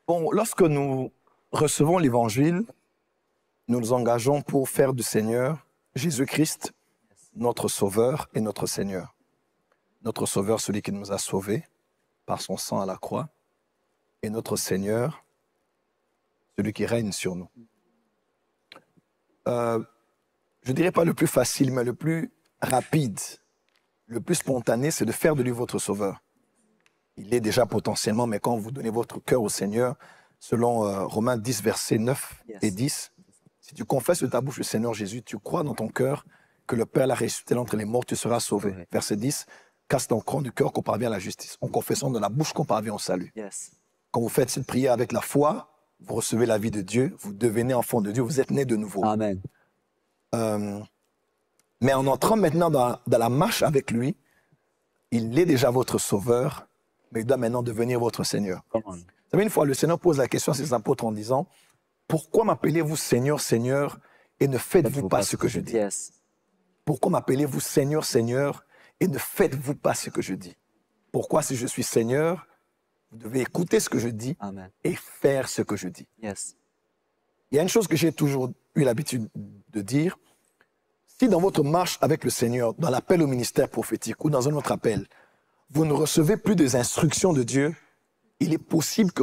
Bon, lorsque nous recevons l'Évangile, nous nous engageons pour faire du Seigneur Jésus-Christ notre Sauveur et notre Seigneur. Notre Sauveur, celui qui nous a sauvés par son sang à la croix, et notre Seigneur, celui qui règne sur nous. Je ne dirais pas le plus facile, mais le plus rapide, le plus spontané, c'est de faire de lui votre Sauveur. Il est déjà potentiellement, mais quand vous donnez votre cœur au Seigneur, selon Romains 10, versets 9 et 10, si tu confesses de ta bouche le Seigneur Jésus, tu crois dans ton cœur que le Père l'a ressuscité d'entre les morts, tu seras sauvé. Verset 10, casse ton cran du cœur qu'on parvient à la justice. En confessant de la bouche qu'on parvient au salut. Quand vous faites cette prière avec la foi, vous recevez la vie de Dieu, vous devenez enfant de Dieu, vous êtes né de nouveau. Amen. Mais en entrant maintenant dans la marche avec lui, il est déjà votre sauveur, mais il doit maintenant devenir votre Seigneur. Vous savez, une fois, le Seigneur pose la question à ses apôtres en disant, « Pourquoi m'appelez-vous Seigneur, Seigneur, et ne faites-vous pas ce que je dis ?» Pourquoi m'appelez-vous Seigneur, Seigneur, et ne faites-vous pas ce que je dis? Pourquoi, si je suis Seigneur, vous devez écouter ce que je dis et faire ce que je dis. Il y a une chose que j'ai toujours eu l'habitude de dire. Si dans votre marche avec le Seigneur, dans l'appel au ministère prophétique ou dans un autre appel, vous ne recevez plus des instructions de Dieu, il est possible que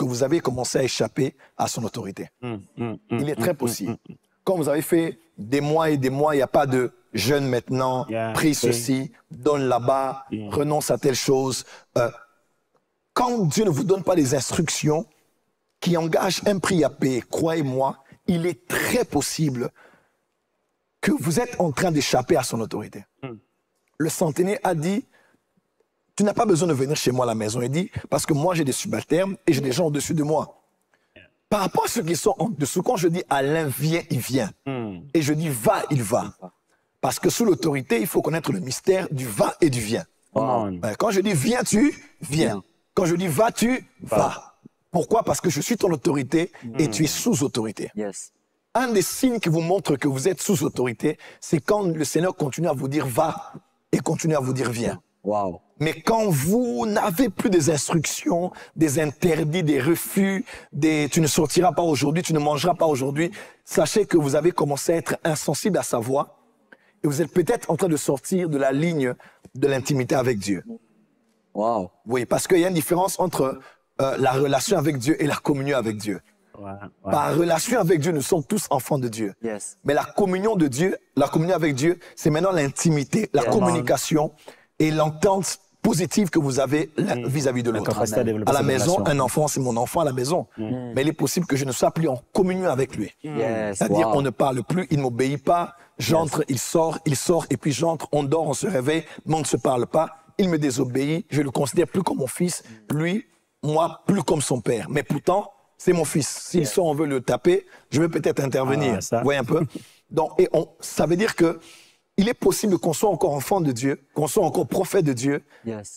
vous avez commencé à échapper à son autorité. Il est très possible. Quand vous avez fait des mois et des mois, il n'y a pas de jeûne maintenant, prie ceci, donne là-bas, renonce à telle chose. Quand Dieu ne vous donne pas des instructions qui engagent un prix à payer, croyez-moi, il est très possible que vous êtes en train d'échapper à son autorité. Le centenaire a dit, tu n'as pas besoin de venir chez moi à la maison. Il dit, parce que moi j'ai des subalternes et j'ai des gens au-dessus de moi. Par rapport à ceux qui sont en dessous, quand je dis Alain vient, il vient. Et je dis va, il va. Parce que sous l'autorité, il faut connaître le mystère du va et du vient. Quand je dis viens, tu viens. Quand je dis vas, tu vas. Pourquoi? Parce que je suis ton autorité et tu es sous autorité. Un des signes qui vous montre que vous êtes sous autorité, c'est quand le Seigneur continue à vous dire va et continue à vous dire viens. Mais quand vous n'avez plus des instructions, des interdits, des refus, tu ne sortiras pas aujourd'hui, tu ne mangeras pas aujourd'hui, sachez que vous avez commencé à être insensible à sa voix et vous êtes peut-être en train de sortir de la ligne de l'intimité avec Dieu. Oui, parce qu'il y a une différence entre la relation avec Dieu et la communion avec Dieu. Par relation avec Dieu, nous sommes tous enfants de Dieu. Mais la communion de Dieu, la communion avec Dieu, c'est maintenant l'intimité, la communication et l'entente positive que vous avez vis-à-vis de l'autre. À la maison, un enfant, c'est mon enfant à la maison. Mais il est possible que je ne sois plus en communion avec lui. C'est-à-dire, on ne parle plus, il ne m'obéit pas, j'entre, il sort, et puis j'entre, on dort, on se réveille, mais on ne se parle pas. Il me désobéit, je le considère plus comme mon fils, lui, moi, plus comme son père. Mais pourtant, c'est mon fils. S'il sort, on veut le taper, je vais peut-être intervenir. Vous voyez un peu? Donc, ça veut dire que il est possible qu'on soit encore enfant de Dieu, qu'on soit encore prophète de Dieu,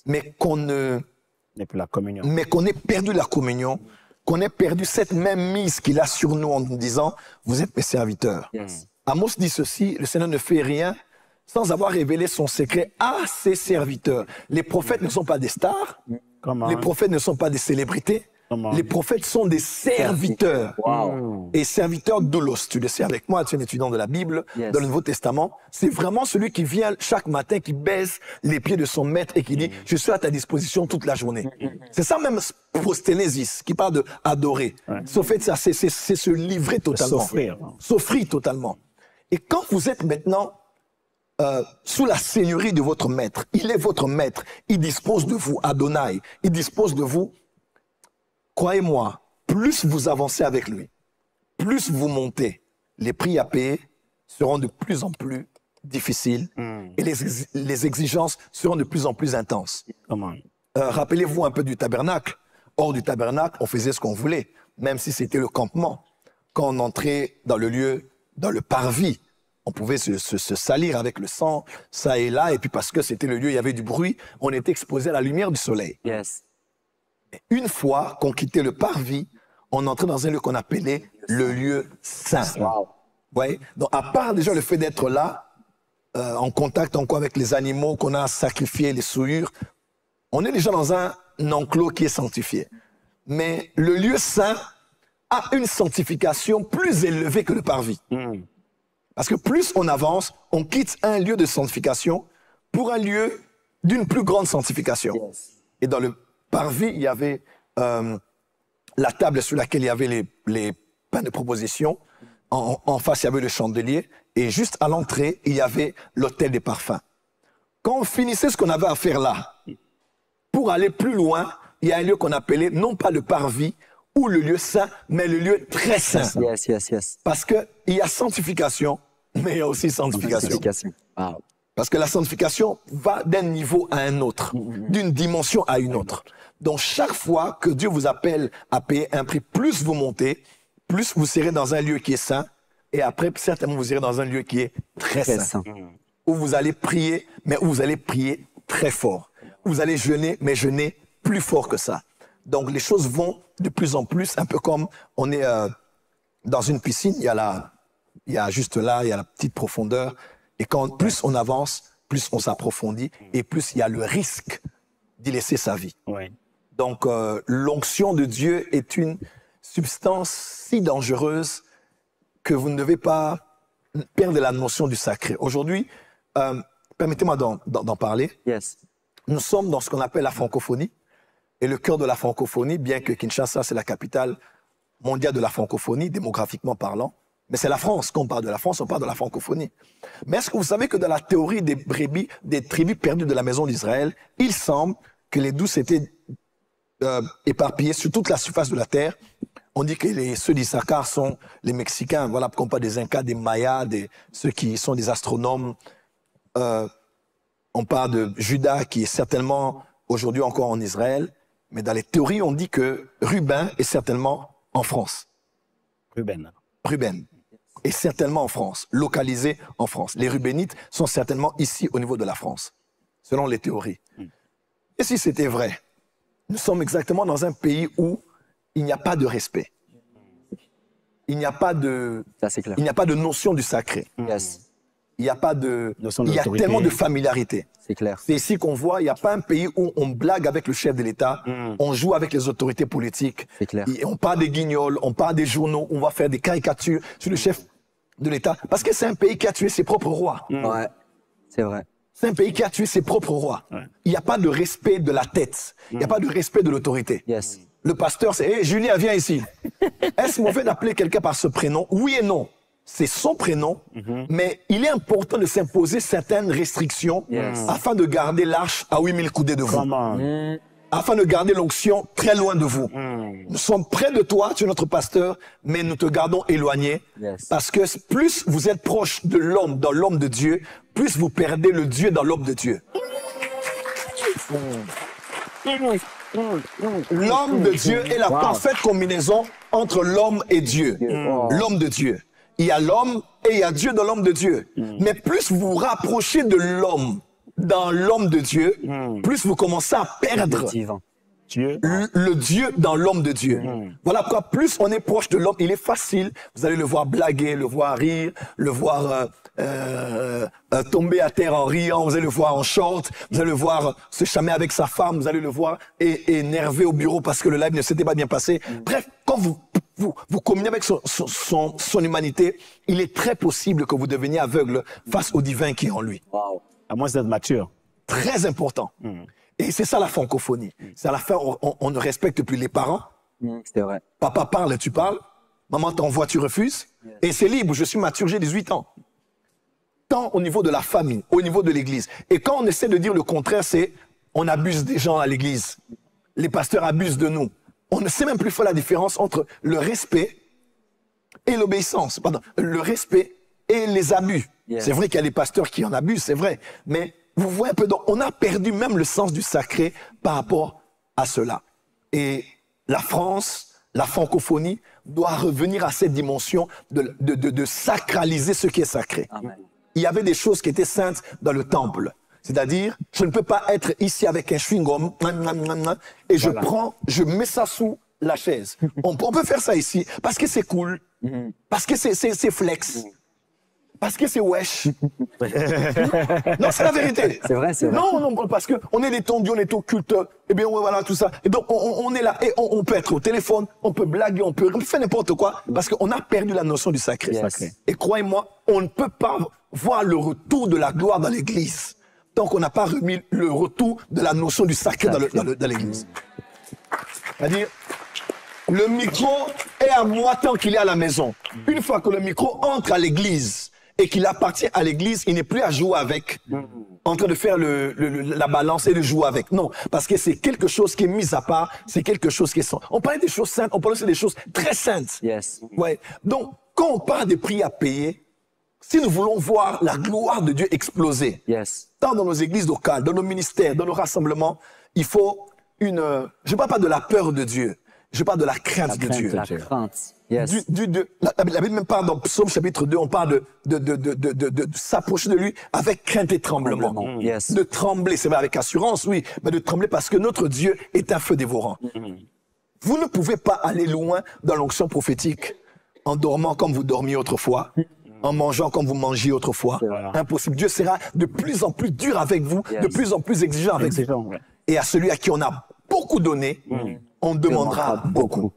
mais qu'on ait perdu la communion, qu'on ait perdu cette même mise qu'il a sur nous en nous disant, vous êtes mes serviteurs. Amos dit ceci, le Seigneur ne fait rien sans avoir révélé son secret à ses serviteurs. Les prophètes ne sont pas des stars, les prophètes ne sont pas des célébrités, les prophètes sont des serviteurs. Et serviteur doulos, tu le sais avec moi, tu es un étudiant de la Bible, dans le Nouveau Testament, c'est vraiment celui qui vient chaque matin, qui baise les pieds de son maître et qui dit, je suis à ta disposition toute la journée. C'est ça même prosténésis, qui parle de adorer. Ça, c'est se livrer totalement. S'offrir totalement. Et quand vous êtes maintenant sous la seigneurie de votre maître, il est votre maître, il dispose de vous, Adonai, il dispose de vous. Croyez-moi, plus vous avancez avec lui, plus vous montez, les prix à payer seront de plus en plus difficiles et les exigences seront de plus en plus intenses. Rappelez-vous un peu du tabernacle. Hors du tabernacle, on faisait ce qu'on voulait, même si c'était le campement. Quand on entrait dans le lieu, dans le parvis, on pouvait se salir avec le sang, ça et là, et puis parce que c'était le lieu, il y avait du bruit, on était exposé à la lumière du soleil. Une fois qu'on quittait le parvis, on entrait dans un lieu qu'on appelait le lieu saint. Ouais. Donc, à part déjà le fait d'être là, en contact encore avec les animaux qu'on a sacrifiés, les souillures, on est déjà dans un enclos qui est sanctifié. mais le lieu saint a une sanctification plus élevée que le parvis. Parce que plus on avance, on quitte un lieu de sanctification pour un lieu d'une plus grande sanctification. Et dans le parvis, il y avait la table sur laquelle il y avait les pains de proposition. En face, il y avait le chandelier. Et juste à l'entrée, il y avait l'autel des parfums. Quand on finissait ce qu'on avait à faire là, pour aller plus loin, il y a un lieu qu'on appelait non pas le parvis ou le lieu saint, mais le lieu très saint. Parce qu'il y a sanctification, mais il y a aussi sanctification. Wow. Parce que la sanctification va d'un niveau à un autre, d'une dimension à une autre. Donc chaque fois que Dieu vous appelle à payer un prix, plus vous montez, plus vous serez dans un lieu qui est saint, et après certainement vous irez dans un lieu qui est très saint. Où vous allez prier, mais où vous allez prier très fort. Vous allez jeûner, mais jeûner plus fort que ça. Donc les choses vont de plus en plus, un peu comme on est dans une piscine, il y a juste là, il y a la petite profondeur. Et quand plus on avance, plus on s'approfondit et plus il y a le risque d'y laisser sa vie. Donc l'onction de Dieu est une substance si dangereuse que vous ne devez pas perdre la notion du sacré. Aujourd'hui, permettez-moi d'en parler. Nous sommes dans ce qu'on appelle la francophonie. Et le cœur de la francophonie, bien que Kinshasa, c'est la capitale mondiale de la francophonie, démographiquement parlant, mais c'est la France. Quand on parle de la France, on parle de la francophonie. Mais est-ce que vous savez que dans la théorie des tribus perdues de la maison d'Israël, il semble que les 12 étaient éparpillés sur toute la surface de la terre. On dit que ceux d'Issachar sont les Mexicains, voilà, qu'on parle des Incas, des Mayas, ceux qui sont des astronomes. On parle de Juda, qui est certainement aujourd'hui encore en Israël. Mais dans les théories, on dit que Ruben est certainement en France. Ruben est certainement en France, localisé en France. Les Rubénites sont certainement ici au niveau de la France, selon les théories. Et si c'était vrai, nous sommes exactement dans un pays où il n'y a pas de respect. Il n'y a pas de, il n'y a pas de notion du sacré. Il n'y a pas de, il y a tellement de familiarité. C'est clair. C'est ici qu'on voit, il n'y a pas un pays où on blague avec le chef de l'État, on joue avec les autorités politiques. C'est clair. On parle des guignols, on parle des journaux, on va faire des caricatures sur le chef de l'État. Parce que c'est un pays qui a tué ses propres rois. Ouais, c'est vrai. C'est un pays qui a tué ses propres rois. Il n'y a pas de respect de la tête. Il n'y a pas de respect de l'autorité. Le pasteur, c'est « Hey, Julien, viens ici. » Est-ce mauvais d'appeler quelqu'un par ce prénom? Oui et non. C'est son prénom, mais il est important de s'imposer certaines restrictions afin de garder l'arche à 8000 coudées de vous. Afin de garder l'onction très loin de vous. Nous sommes près de toi, tu es notre pasteur, mais nous te gardons éloigné. Parce que plus vous êtes proche de l'homme, dans l'homme de Dieu, plus vous perdez le Dieu dans l'homme de Dieu. L'homme de Dieu est la parfaite combinaison entre l'homme et Dieu. L'homme de Dieu. Il y a l'homme et il y a Dieu dans l'homme de Dieu. Mais plus vous vous rapprochez de l'homme dans l'homme de Dieu, plus vous commencez à perdre le Dieu dans l'homme de Dieu. Voilà pourquoi plus on est proche de l'homme, il est facile. Vous allez le voir blaguer, le voir rire, le voir tomber à terre en riant, vous allez le voir en short, vous allez le voir se chamer avec sa femme, vous allez le voir énervé au bureau parce que le live ne s'était pas bien passé. Bref, quand vous communiez avec son humanité, il est très possible que vous deveniez aveugle face au divin qui est en lui. À moins d'être mature. Très important. Et c'est ça la francophonie. C'est à la fin, on ne respecte plus les parents. C'est vrai. Papa parle, tu parles. Maman t'envoie, tu refuses. Et c'est libre, je suis mature, j'ai 18 ans. Tant au niveau de la famille, au niveau de l'église. Et quand on essaie de dire le contraire, c'est on abuse des gens à l'église. Les pasteurs abusent de nous. On ne sait même plus faire la différence entre le respect et l'obéissance. Pardon, le respect et les abus. C'est vrai qu'il y a des pasteurs qui en abusent, c'est vrai. Mais vous voyez un peu, donc, on a perdu même le sens du sacré par rapport à cela. Et la France, la francophonie, doit revenir à cette dimension de sacraliser ce qui est sacré. Amen. Il y avait des choses qui étaient saintes dans le temple. C'est-à-dire, je ne peux pas être ici avec un chewing-gum et je mets ça sous la chaise. On peut faire ça ici parce que c'est cool, parce que c'est flex. Parce que c'est wesh. Non, c'est la vérité. C'est vrai, c'est vrai. Non, non, parce que on est des tondus, on est au culte, et bien voilà tout ça. Et donc on est là et on peut être au téléphone, on peut blaguer, on peut faire n'importe quoi, parce qu'on a perdu la notion du sacré. Yes. Et croyez-moi, on ne peut pas voir le retour de la gloire dans l'église tant qu'on n'a pas remis le retour de la notion du sacré dans l'église. C'est-à-dire, le micro est à moi tant qu'il est à la maison. Une fois que le micro entre à l'église et qu'il appartient à l'église, il n'est plus à jouer avec, en train de faire la balance et de jouer avec. Non, parce que c'est quelque chose qui est mis à part, c'est quelque chose qui est saint. On parlait des choses saintes, on parlait aussi des choses très saintes. Yes. Ouais. Donc, quand on parle des prix à payer, si nous voulons voir la gloire de Dieu exploser, Yes. tant dans nos églises locales, dans nos ministères, dans nos rassemblements, il faut je ne parle pas de la peur de Dieu, je parle de la crainte de Dieu. La crainte. Yes. La Bible même parle dans Psaume chapitre 2, on parle de s'approcher de lui avec crainte et tremblement. Yes. De trembler, c'est vrai, avec assurance, oui, mais de trembler parce que notre Dieu est un feu dévorant. Vous ne pouvez pas aller loin dans l'onction prophétique en dormant comme vous dormiez autrefois, en mangeant comme vous mangiez autrefois. Impossible. Dieu sera de plus en plus dur avec vous, de plus en plus exigeant avec vous. Et à celui à qui on a beaucoup donné, on demandera beaucoup.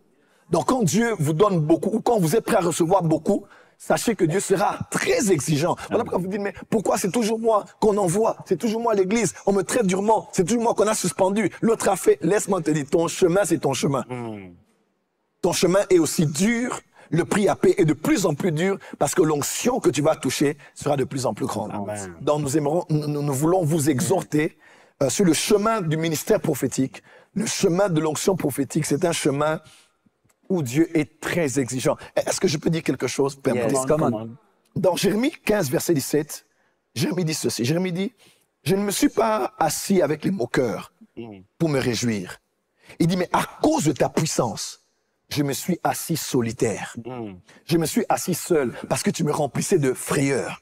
Donc quand Dieu vous donne beaucoup, ou quand vous êtes prêt à recevoir beaucoup, sachez que Dieu sera très exigeant. Voilà pourquoi vous dites, mais pourquoi c'est toujours moi qu'on envoie? C'est toujours moi à l'église, on me traite durement, c'est toujours moi qu'on a suspendu. L'autre a fait, laisse-moi te dire, ton chemin c'est ton chemin. Ton chemin est aussi dur, le prix à payer est de plus en plus dur parce que l'onction que tu vas toucher sera de plus en plus grande. Amen. Donc nous voulons vous exhorter sur le chemin du ministère prophétique. Le chemin de l'onction prophétique, c'est un chemin où Dieu est très exigeant. Est-ce que je peux dire quelque chose? Dans Jérémie 15, verset 17, Jérémie dit ceci. Jérémie dit, je ne me suis pas assis avec les moqueurs pour me réjouir. Il dit, mais à cause de ta puissance, je me suis assis solitaire. Je me suis assis seul parce que tu me remplissais de frayeur.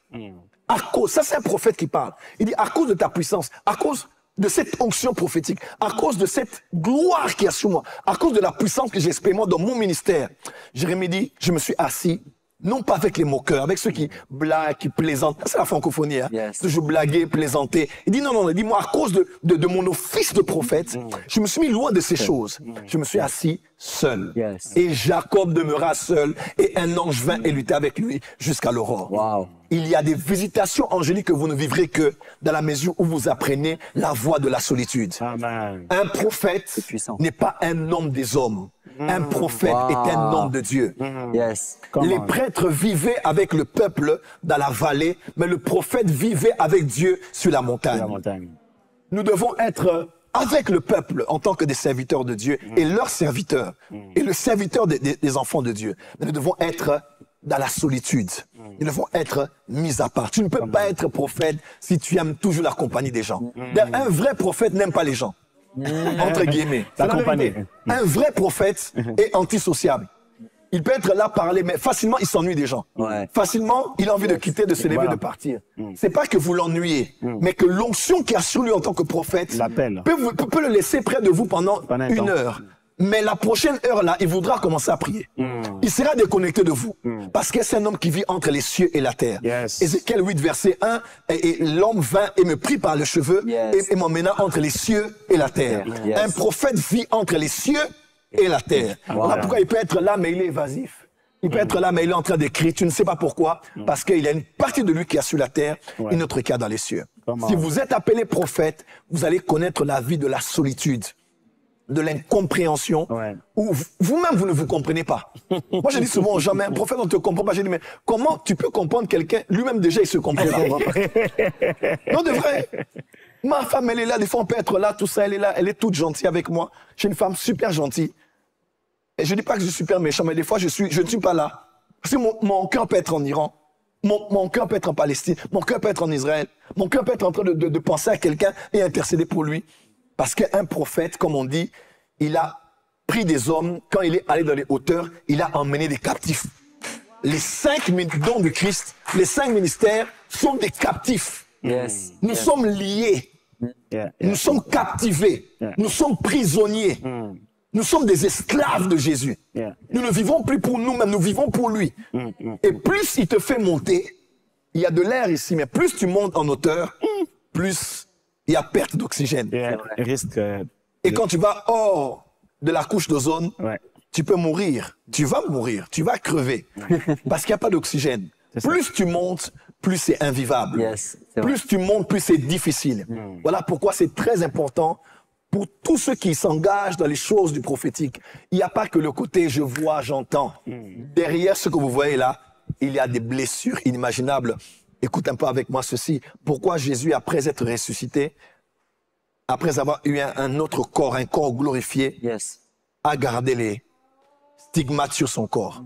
À cause, ça c'est un prophète qui parle. Il dit, à cause de ta puissance, à cause de cette onction prophétique, à cause de cette gloire qui est sur moi, à cause de la puissance que j'expérimente dans mon ministère, Jérémie dit, je me suis assis, non pas avec les moqueurs, avec ceux qui blaguent, qui plaisantent. C'est la francophonie, hein. Yes. Toujours blaguer, plaisanter. Il dit, non, il dit, moi, à cause de mon office de prophète, je me suis mis loin de ces choses. Je me suis assis seul. Yes. Et Jacob demeura seul, et un ange vint et lutta avec lui jusqu'à l'aurore. Wow. Il y a des visitations angéliques que vous ne vivrez que dans la mesure où vous apprenez la voie de la solitude. Amen. Un prophète n'est pas un homme des hommes. Un prophète est un homme de Dieu. Yes. Les prêtres vivaient avec le peuple dans la vallée, mais le prophète vivait avec Dieu sur la montagne. Nous devons être avec le peuple en tant que des serviteurs de Dieu et leurs serviteurs et le serviteur des enfants de Dieu. Mais nous devons être dans la solitude. Nous devons être mis à part. Tu ne peux pas être prophète si tu aimes toujours la compagnie des gens. Un vrai prophète n'aime pas les gens. Entre guillemets. Un vrai prophète est antisociable. Il peut être là, parler, mais facilement, il s'ennuie des gens. Ouais. Facilement, il a envie de quitter, de se lever, de partir. C'est pas que vous l'ennuyez, mais que l'onction qu'il y a sur lui en tant que prophète peut le laisser près de vous pendant une heure. Mais la prochaine heure, là, il voudra commencer à prier. Il sera déconnecté de vous. Parce que c'est un homme qui vit entre les cieux et la terre. Yes. Ézéchiel 8, verset 1, et l'homme vint et me prit par le cheveu et m'emmena entre les cieux et la terre. Un prophète vit entre les cieux et la terre. Voilà pourquoi il peut être là, mais il est évasif. Il peut être là, mais il est en train d'écrire. Tu ne sais pas pourquoi. Parce qu'il y a une partie de lui qui est sur la terre, une autre qui est dans les cieux. Si vous êtes appelé prophète, vous allez connaître la vie de la solitude, de l'incompréhension, où vous-même, vous ne vous comprenez pas. Moi, je dis souvent aux gens, mais un prophète, on ne te comprend pas. Je dis, mais comment tu peux comprendre quelqu'un? Lui-même, déjà, il se comprend pas. Non, de vrai. Ma femme, elle est là. Des fois, on peut être là, tout ça, elle est là. Elle est toute gentille avec moi. J'ai une femme super gentille. Et je dis pas que je suis super méchant, mais des fois, je ne suis pas là. Parce que mon cœur peut être en Iran. Mon cœur peut être en Palestine. Mon cœur peut être en Israël. Mon cœur peut être en train de penser à quelqu'un et intercéder pour lui. Parce qu'un prophète, comme on dit, il a pris des hommes, quand il est allé dans les hauteurs, il a emmené des captifs. Les 5 dons de Christ, les 5 ministères sont des captifs. Yes. Nous sommes liés. Nous sommes captivés. Nous sommes prisonniers. Nous sommes des esclaves de Jésus. Nous ne vivons plus pour nous-mêmes, nous vivons pour lui. Et plus il te fait monter, il y a de l'air ici, mais plus tu montes en hauteur, plus il y a perte d'oxygène. Il risque. Et quand tu vas hors de la couche d'ozone, Ouais. tu peux mourir. Tu vas mourir, tu vas crever. Parce qu'il n'y a pas d'oxygène. Plus tu montes, plus c'est invivable. Yes, c'est vrai. Plus tu montes, plus c'est difficile. Voilà pourquoi c'est très important pour tous ceux qui s'engagent dans les choses du prophétique. Il n'y a pas que le côté je vois, j'entends. Derrière ce que vous voyez là, il y a des blessures inimaginables. Écoute un peu avec moi ceci. Pourquoi Jésus, après être ressuscité, après avoir eu un autre corps, un corps glorifié, Yes. a gardé les stigmates sur son corps?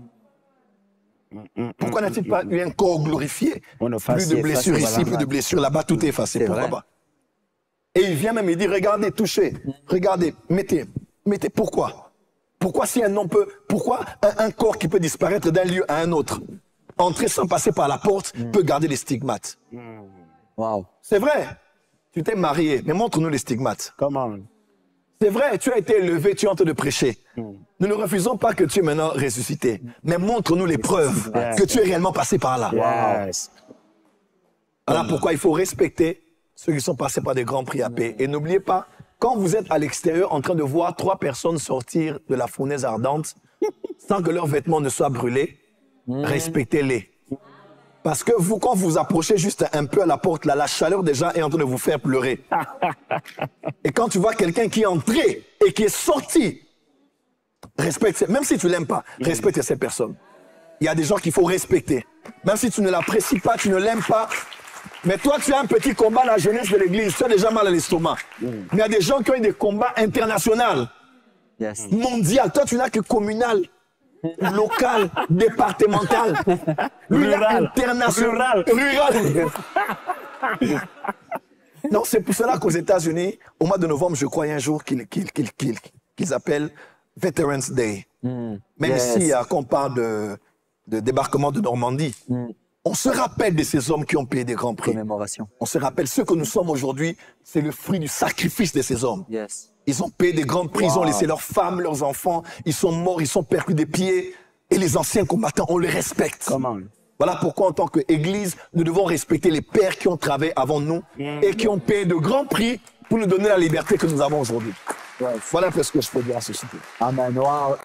Pourquoi n'a-t-il pas eu un corps glorifié? On a Plus de blessures ici, plus de blessures là-bas, tout est effacé. C'est Pourquoi vrai. pas? Et il vient même, il dit, regardez, touchez, regardez, mettez. Pourquoi? Pourquoi si un homme peut, pourquoi un corps qui peut disparaître d'un lieu à un autre, entrer sans passer par la porte, peut garder les stigmates? Wow. C'est vrai. Tu t'es marié, mais montre-nous les stigmates. Comment? C'est vrai, tu as été élevé, tu es en train de prêcher. Nous ne refusons pas que tu es maintenant ressuscité, mais montre-nous les preuves que tu es réellement passé par là. Yes. Voilà pourquoi il faut respecter ceux qui sont passés par des grands prix à paix. Et n'oubliez pas, quand vous êtes à l'extérieur en train de voir 3 personnes sortir de la fournaise ardente sans que leurs vêtements ne soient brûlés, respectez-les. Parce que vous, quand vous approchez juste un peu à la porte, là, la chaleur des gens est en train de vous faire pleurer. Et quand tu vois quelqu'un qui est entré et qui est sorti, respecte, même si tu l'aimes pas, respecte cette personne. Il y a des gens qu'il faut respecter. Même si tu ne l'apprécies pas, tu ne l'aimes pas. Mais toi, tu as un petit combat à la jeunesse de l'église, tu as déjà mal à l'estomac. Mais il y a des gens qui ont eu des combats internationaux, Yes. mondiaux. Toi, tu n'as que communal, local, départemental. Lui, il a Rural. international. Rural. Non, c'est pour cela qu'aux États-Unis, au mois de novembre, je crois, il y a un jour qu'ils appellent Veterans Day. Même Yes. ici, quand on parle de débarquement de Normandie, on se rappelle de ces hommes qui ont payé des grands prix. Commémoration. On se rappelle ce que nous sommes aujourd'hui, c'est le fruit du sacrifice de ces hommes. Yes. Ils ont payé des grands prix, ils ont laissé leurs femmes, leurs enfants, ils sont morts, ils sont percus des pieds. Et les anciens combattants, on les respecte. Comment? Voilà pourquoi, en tant qu'Église, nous devons respecter les pères qui ont travaillé avant nous et qui ont payé de grands prix pour nous donner la liberté que nous avons aujourd'hui. Voilà un peu ce que je peux dire à ce sujet. Amen. Wow.